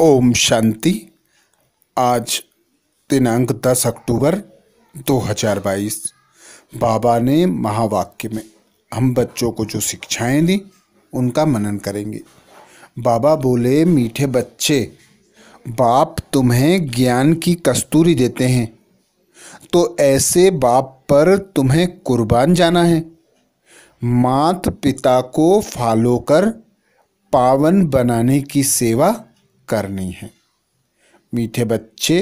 ओम शांति। आज दिनांक 10 अक्टूबर 2022। बाबा ने महावाक्य में हम बच्चों को जो शिक्षाएं दी उनका मनन करेंगे। बाबा बोले, मीठे बच्चे, बाप तुम्हें ज्ञान की कस्तूरी देते हैं, तो ऐसे बाप पर तुम्हें कुर्बान जाना है। मात पिता को फॉलो कर पावन बनाने की सेवा करनी है। मीठे बच्चे,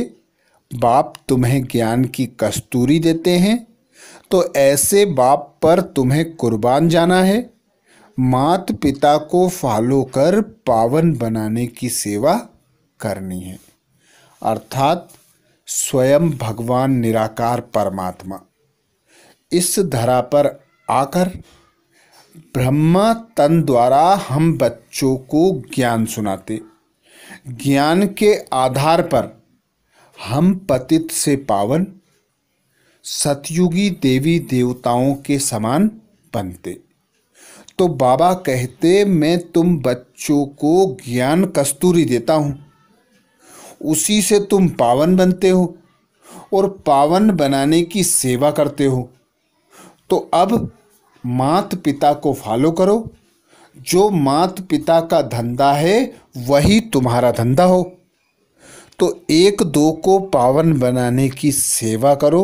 बाप तुम्हें ज्ञान की कस्तूरी देते हैं, तो ऐसे बाप पर तुम्हें कुर्बान जाना है। मात पिता को फॉलो कर पावन बनाने की सेवा करनी है। अर्थात स्वयं भगवान निराकार परमात्मा इस धरा पर आकर ब्रह्मा तन द्वारा हम बच्चों को ज्ञान सुनाते। ज्ञान के आधार पर हम पतित से पावन सतयुगी देवी देवताओं के समान बनते। तो बाबा कहते, मैं तुम बच्चों को ज्ञान कस्तूरी देता हूँ, उसी से तुम पावन बनते हो और पावन बनाने की सेवा करते हो। तो अब मात पिता को फॉलो करो। जो मात पिता का धंधा है वही तुम्हारा धंधा हो। तो एक दो को पावन बनाने की सेवा करो।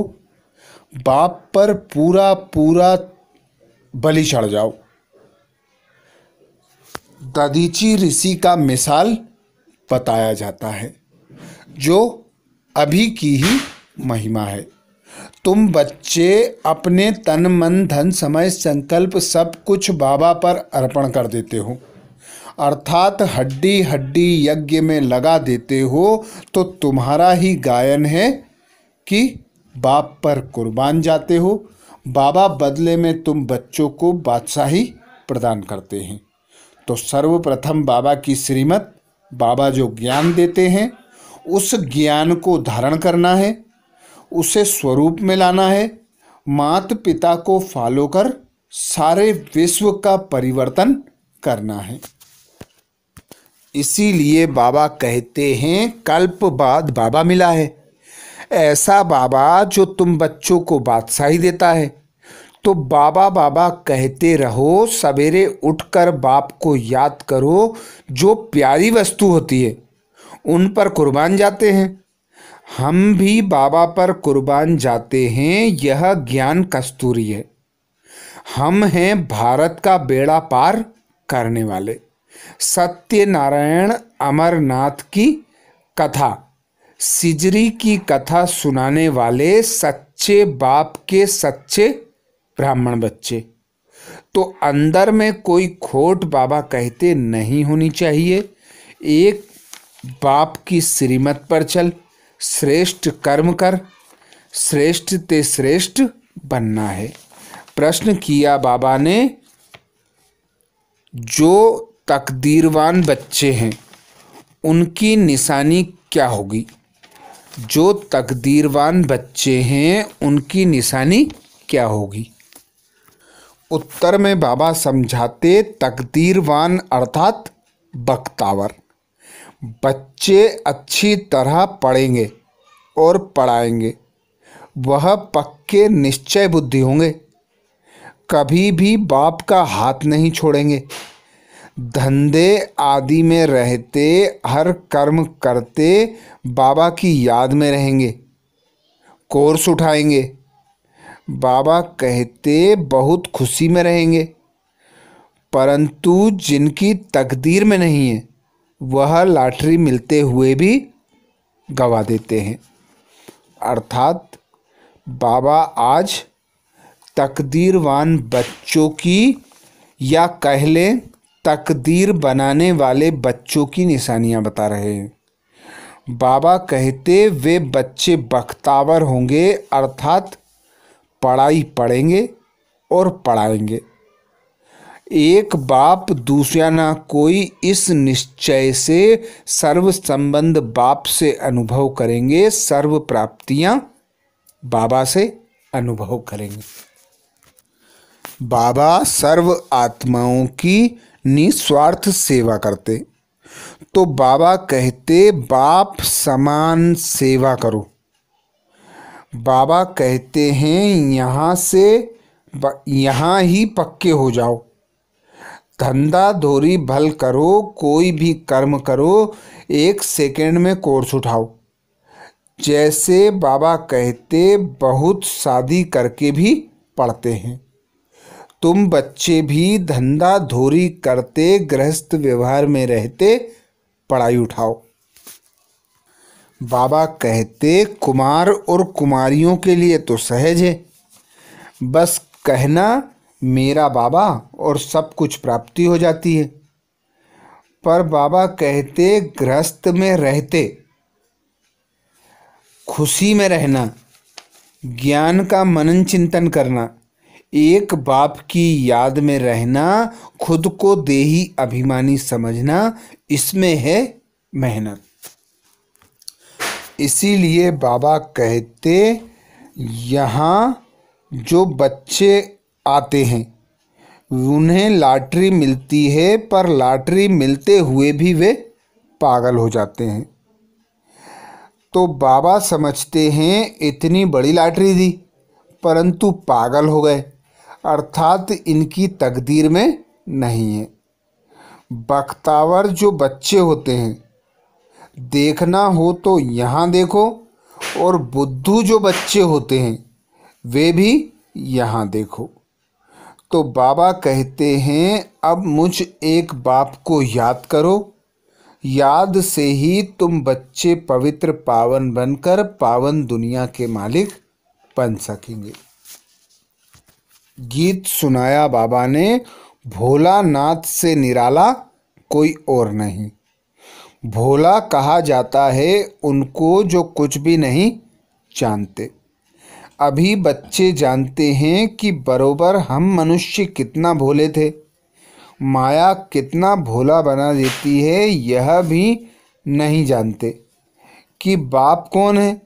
बाप पर पूरा पूरा बलि चढ़ जाओ। दधीची ऋषि का मिसाल बताया जाता है, जो अभी की ही महिमा है। तुम बच्चे अपने तन मन धन समय संकल्प सब कुछ बाबा पर अर्पण कर देते हो, अर्थात हड्डी हड्डी यज्ञ में लगा देते हो। तो तुम्हारा ही गायन है कि बाप पर कुर्बान जाते हो। बाबा बदले में तुम बच्चों को बादशाही प्रदान करते हैं। तो सर्वप्रथम बाबा की श्रीमत, बाबा जो ज्ञान देते हैं उस ज्ञान को धारण करना है, उसे स्वरूप में लाना है। मात पिता को फॉलो कर सारे विश्व का परिवर्तन करना है। इसीलिए बाबा कहते हैं, कल्प बाद बाबा मिला है। ऐसा बाबा जो तुम बच्चों को बादशाही देता है। तो बाबा बाबा कहते रहो, सवेरे उठकर बाप को याद करो। जो प्यारी वस्तु होती है उन पर कुर्बान जाते हैं। हम भी बाबा पर कुर्बान जाते हैं। यह ज्ञान कस्तूरी है। हम हैं भारत का बेड़ा पार करने वाले। सत्यनारायण अमरनाथ की कथा, सिजरी की कथा सुनाने वाले सच्चे बाप के सच्चे ब्राह्मण बच्चे। तो अंदर में कोई खोट बाबा कहते नहीं होनी चाहिए। एक बाप की श्रीमत पर चल, श्रेष्ठ कर्म कर, श्रेष्ठ ते श्रेष्ठ बनना है। प्रश्न किया बाबा ने, जो तकदीरवान बच्चे हैं उनकी निशानी क्या होगी? जो तकदीरवान बच्चे हैं उनकी निशानी क्या होगी? उत्तर में बाबा समझाते, तकदीरवान अर्थात बख्तावर बच्चे अच्छी तरह पढ़ेंगे और पढ़ाएंगे। वह पक्के निश्चय बुद्धि होंगे, कभी भी बाप का हाथ नहीं छोड़ेंगे। धंधे आदि में रहते, हर कर्म करते बाबा की याद में रहेंगे, कोर्स उठाएंगे। बाबा कहते बहुत खुशी में रहेंगे। परंतु जिनकी तकदीर में नहीं है वह लॉटरी मिलते हुए भी गवा देते हैं। अर्थात बाबा आज तकदीरवान बच्चों की, या कह लें तकदीर बनाने वाले बच्चों की निशानियां बता रहे हैं। बाबा कहते वे बच्चे बख्तावर होंगे, अर्थात पढ़ाई पढ़ेंगे और पढ़ाएंगे। एक बाप दूसरा ना कोई, इस निश्चय से सर्व संबंध बाप से अनुभव करेंगे, सर्व प्राप्तियां बाबा से अनुभव करेंगे। बाबा सर्व आत्माओं की निस्वार्थ सेवा करते। तो बाबा कहते बाप समान सेवा करो। बाबा कहते हैं यहाँ ही पक्के हो जाओ। धंधा धोरी भल करो, कोई भी कर्म करो, 1 सेकंड में कोर्स उठाओ। जैसे बाबा कहते बहुत शादी करके भी पढ़ते हैं। तुम बच्चे भी धंधा धोरी करते, गृहस्थ व्यवहार में रहते पढ़ाई उठाओ। बाबा कहते कुमार और कुमारियों के लिए तो सहज है, बस कहना मेरा बाबा और सब कुछ प्राप्ति हो जाती है। पर बाबा कहते गृहस्थ में रहते खुशी में रहना, ज्ञान का मनन चिंतन करना, एक बाप की याद में रहना, खुद को देही अभिमानी समझना, इसमें है मेहनत। इसीलिए बाबा कहते यहाँ जो बच्चे आते हैं उन्हें लॉटरी मिलती है, पर लॉटरी मिलते हुए भी वे पागल हो जाते हैं। तो बाबा समझते हैं इतनी बड़ी लॉटरी दी परंतु पागल हो गए, अर्थात इनकी तकदीर में नहीं है। बख्तावर जो बच्चे होते हैं, देखना हो तो यहाँ देखो, और बुद्धू जो बच्चे होते हैं वे भी यहाँ देखो। तो बाबा कहते हैं अब मुझ एक बाप को याद करो, याद से ही तुम बच्चे पवित्र पावन बनकर पावन दुनिया के मालिक बन सकेंगे। गीत सुनाया बाबा ने, भोलानाथ से निराला कोई और नहीं। भोला कहा जाता है उनको जो कुछ भी नहीं जानते। अभी बच्चे जानते हैं कि बरोबर हम मनुष्य कितना भोले थे, माया कितना भोला बना देती है। यह भी नहीं जानते कि बाप कौन है।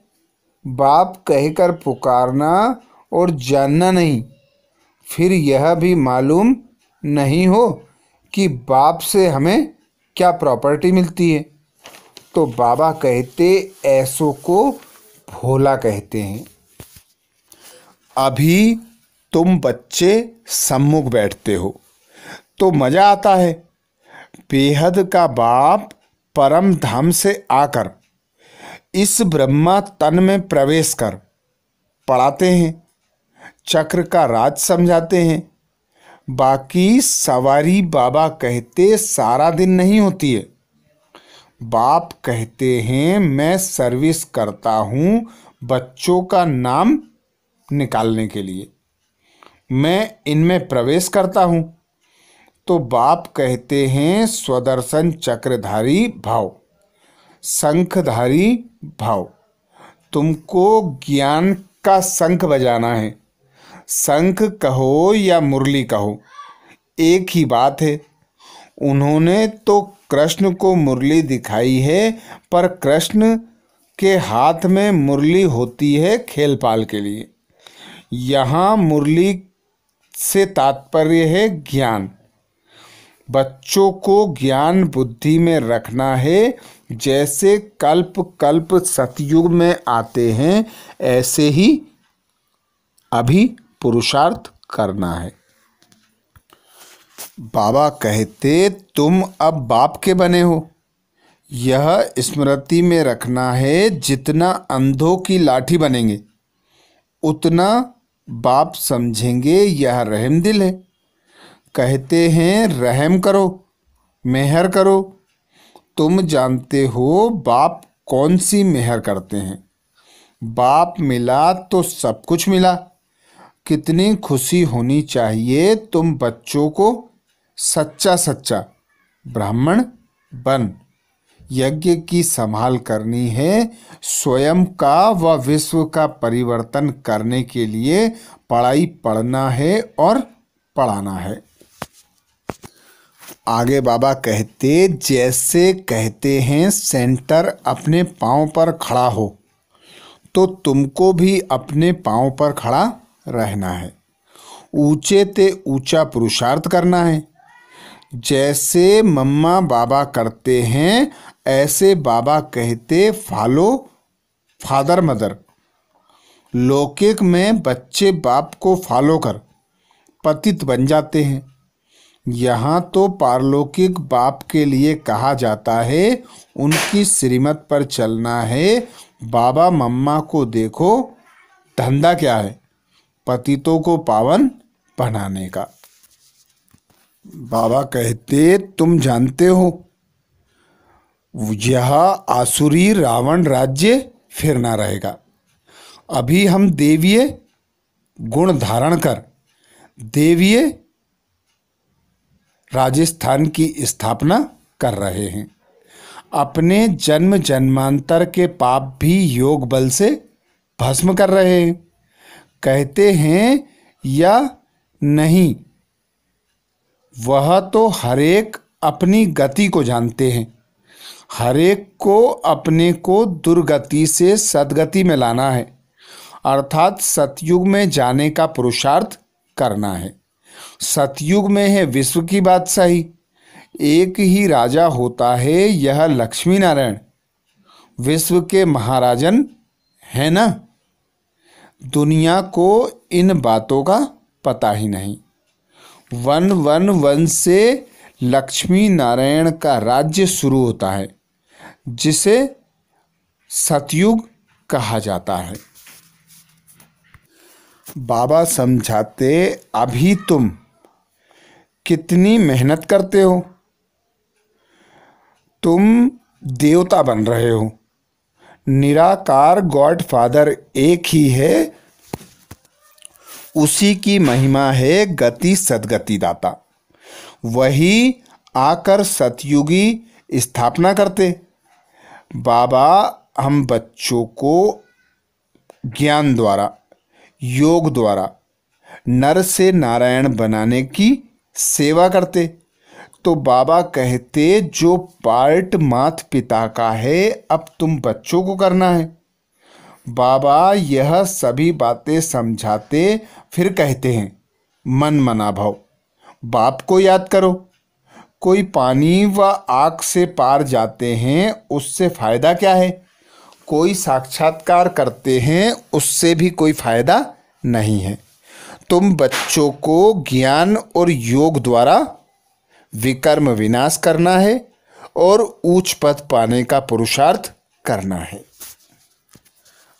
बाप कहकर पुकारना और जानना नहीं, फिर यह भी मालूम नहीं हो कि बाप से हमें क्या प्रॉपर्टी मिलती है। तो बाबा कहते ऐसों को भोला कहते हैं। अभी तुम बच्चे सम्मुख बैठते हो तो मजा आता है। बेहद का बाप परम धाम से आकर इस ब्रह्मा तन में प्रवेश कर पढ़ाते हैं, चक्र का राज समझाते हैं। बाकी सवारी बाबा कहते सारा दिन नहीं होती है। बाप कहते हैं मैं सर्विस करता हूँ बच्चों का नाम निकालने के लिए, मैं इनमें प्रवेश करता हूँ। तो बाप कहते हैं स्वदर्शन चक्रधारी भाव, शंखधारी भाव। तुमको ज्ञान का शंख बजाना है। शंख कहो या मुरली कहो एक ही बात है। उन्होंने तो कृष्ण को मुरली दिखाई है, पर कृष्ण के हाथ में मुरली होती है खेल पाल के लिए। यहाँ मुरली से तात्पर्य है ज्ञान। बच्चों को ज्ञान बुद्धि में रखना है। जैसे कल्प कल्प सतयुग में आते हैं, ऐसे ही अभी पुरुषार्थ करना है। बाबा कहते तुम अब बाप के बने हो, यह स्मृति में रखना है। जितना अंधों की लाठी बनेंगे उतना बाप समझेंगे यह रहम दिल है। कहते हैं रहम करो, मेहर करो। तुम जानते हो बाप कौन सी मेहर करते हैं। बाप मिला तो सब कुछ मिला। कितनी खुशी होनी चाहिए। तुम बच्चों को सच्चा सच्चा ब्राह्मण बन, यज्ञ की संभाल करनी है। स्वयं का व विश्व का परिवर्तन करने के लिए पढ़ाई पढ़ना है और पढ़ाना है। आगे बाबा कहते जैसे कहते हैं सेंटर अपने पाँव पर खड़ा हो, तो तुमको भी अपने पाँव पर खड़ा रहना है। ऊंचे ते ऊंचा पुरुषार्थ करना है। जैसे मम्मा बाबा करते हैं ऐसे बाबा कहते फॉलो फादर मदर। लौकिक में बच्चे बाप को फॉलो कर पतित बन जाते हैं। यहाँ तो पारलौकिक बाप के लिए कहा जाता है उनकी श्रीमत पर चलना है। बाबा मम्मा को देखो, धंधा क्या है? पतितों को पावन बनाने का। बाबा कहते तुम जानते हो यह आसुरी रावण राज्य फिर ना रहेगा। अभी हम देवीय गुण धारण कर देवीय राजस्थान की स्थापना कर रहे हैं। अपने जन्म जन्मांतर के पाप भी योग बल से भस्म कर रहे हैं। कहते हैं या नहीं, वह तो हरेक अपनी गति को जानते हैं। हरेक को अपने को दुर्गति से सद्गति में लाना है, अर्थात सतयुग में जाने का पुरुषार्थ करना है। सतयुग में है विश्व की बादशाही। एक ही राजा होता है, यह लक्ष्मी नारायण विश्व के महाराजन है ना। दुनिया को इन बातों का पता ही नहीं। वन से लक्ष्मी नारायण का राज्य शुरू होता है, जिसे सतयुग कहा जाता है। बाबा समझाते अभी तुम कितनी मेहनत करते हो, तुम देवता बन रहे हो। निराकार गॉड फादर एक ही है, उसी की महिमा है गति सदगति दाता। वही आकर सतयुगी स्थापना करते। बाबा हम बच्चों को ज्ञान द्वारा योग द्वारा नर से नारायण बनाने की सेवा करते। तो बाबा कहते जो पार्ट माता पिता का है अब तुम बच्चों को करना है। बाबा यह सभी बातें समझाते फिर कहते हैं मन मना भाव, बाप को याद करो। कोई पानी व आग से पार जाते हैं, उससे फायदा क्या है? कोई साक्षात्कार करते हैं, उससे भी कोई फायदा नहीं है। तुम बच्चों को ज्ञान और योग द्वारा विकर्म विनाश करना है और उच्च पद पाने का पुरुषार्थ करना है।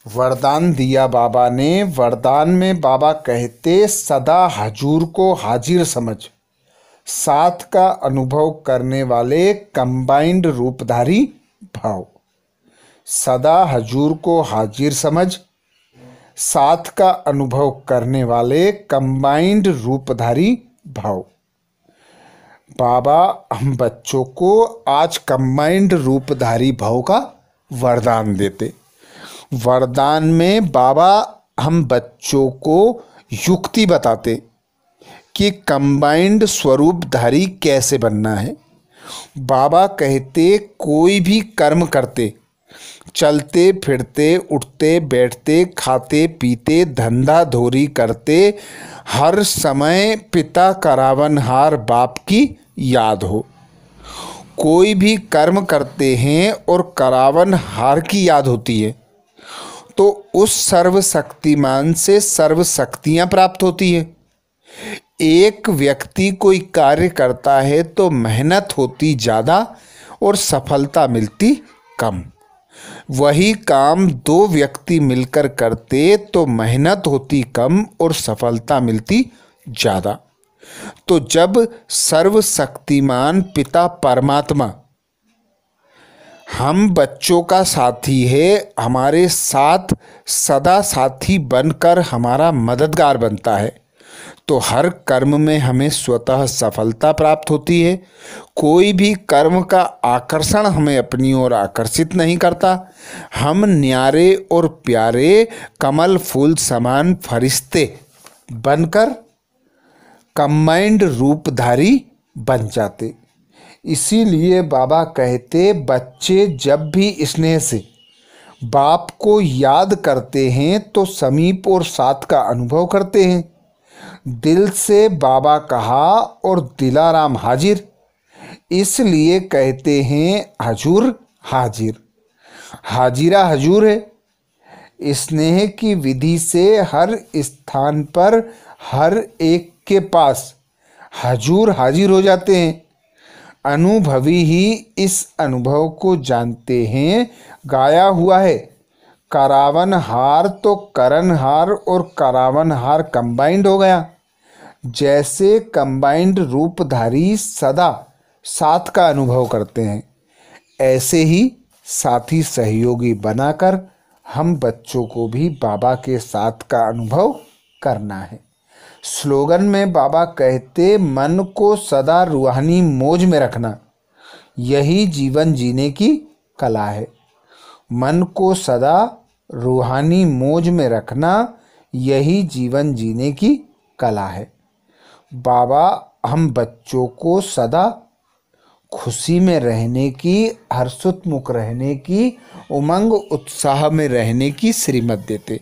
वरदान दिया बाबा ने। वरदान में बाबा कहते सदा हजूर को हाजिर समझ, साथ का अनुभव करने वाले कंबाइंड रूपधारी भाव। सदा हजूर को हाजिर समझ, साथ का अनुभव करने वाले कंबाइंड रूपधारी भाव। बाबा हम बच्चों को आज कंबाइंड रूपधारी भाव का वरदान देते। वरदान में बाबा हम बच्चों को युक्ति बताते कि कंबाइंड स्वरूपधारी कैसे बनना है। बाबा कहते कोई भी कर्म करते, चलते फिरते उठते बैठते खाते पीते धंधा धोरी करते, हर समय पिता करावनहार बाप की याद हो। कोई भी कर्म करते हैं और करावनहार की याद होती है तो उस सर्वशक्तिमान से सर्व शक्तियाँ प्राप्त होती है। एक व्यक्ति कोई कार्य करता है तो मेहनत होती ज़्यादा और सफलता मिलती कम। वही काम दो व्यक्ति मिलकर करते तो मेहनत होती कम और सफलता मिलती ज़्यादा। तो जब सर्वशक्तिमान पिता परमात्मा हम बच्चों का साथी है, हमारे साथ सदा साथी बनकर हमारा मददगार बनता है, तो हर कर्म में हमें स्वतः सफलता प्राप्त होती है। कोई भी कर्म का आकर्षण हमें अपनी ओर आकर्षित नहीं करता। हम न्यारे और प्यारे कमल फूल समान फरिश्ते बनकर कंबाइंड रूपधारी बन जाते। इसीलिए बाबा कहते बच्चे जब भी स्नेह से बाप को याद करते हैं तो समीप और साथ का अनुभव करते हैं। दिल से बाबा कहा और दिलाराम हाजिर, इसलिए कहते हैं हजूर हाजिर। हाजिरा हजूर है। स्नेह की विधि से हर स्थान पर हर एक के पास हजूर हाजिर हो जाते हैं। अनुभवी ही इस अनुभव को जानते हैं। गाया हुआ है, करावन हार तो करन हार और करावन हार कंबाइंड हो गया। जैसे कंबाइंड रूपधारी सदा साथ का अनुभव करते हैं, ऐसे ही साथी सहयोगी बनाकर हम बच्चों को भी बाबा के साथ का अनुभव करना है। स्लोगन में बाबा कहते, मन को सदा रूहानी मौज में रखना यही जीवन जीने की कला है। मन को सदा रूहानी मौज में रखना यही जीवन जीने की कला है। बाबा हम बच्चों को सदा खुशी में रहने की, हर्षोन्मुख रहने की, उमंग उत्साह में रहने की श्रीमत देते।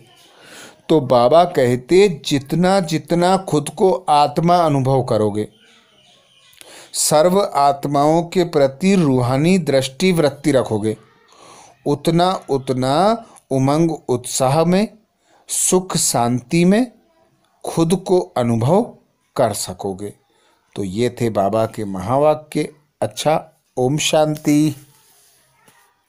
तो बाबा कहते, जितना जितना खुद को आत्मा अनुभव करोगे, सर्व आत्माओं के प्रति रूहानी दृष्टि वृत्ति रखोगे, उतना उतना उमंग उत्साह में, सुख शांति में खुद को अनुभव कर सकोगे। तो ये थे बाबा के महावाक्य। अच्छा, ओम शांति।